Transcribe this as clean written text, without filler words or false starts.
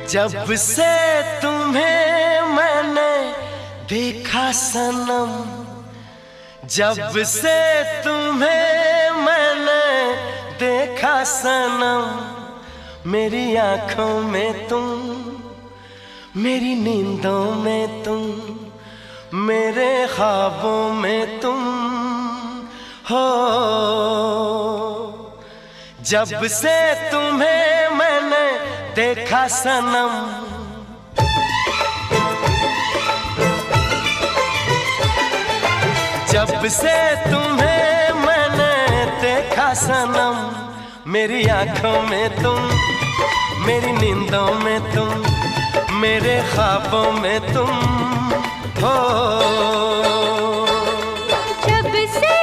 जब से तुम्हें मैंने देखा सनम, जब से तुम्हें मैंने देखा सनम, मेरी आंखों में तुम, मेरी नींदों में तुम, मेरे ख्वाबों में तुम हो। जब से तुम्हें मैंने देखा सनम, जब से तुम्हें मैंने देखा सनम, मेरी आंखों में तुम, मेरी नींदों में तुम, मेरे ख्वाबों में तुम हो। जब से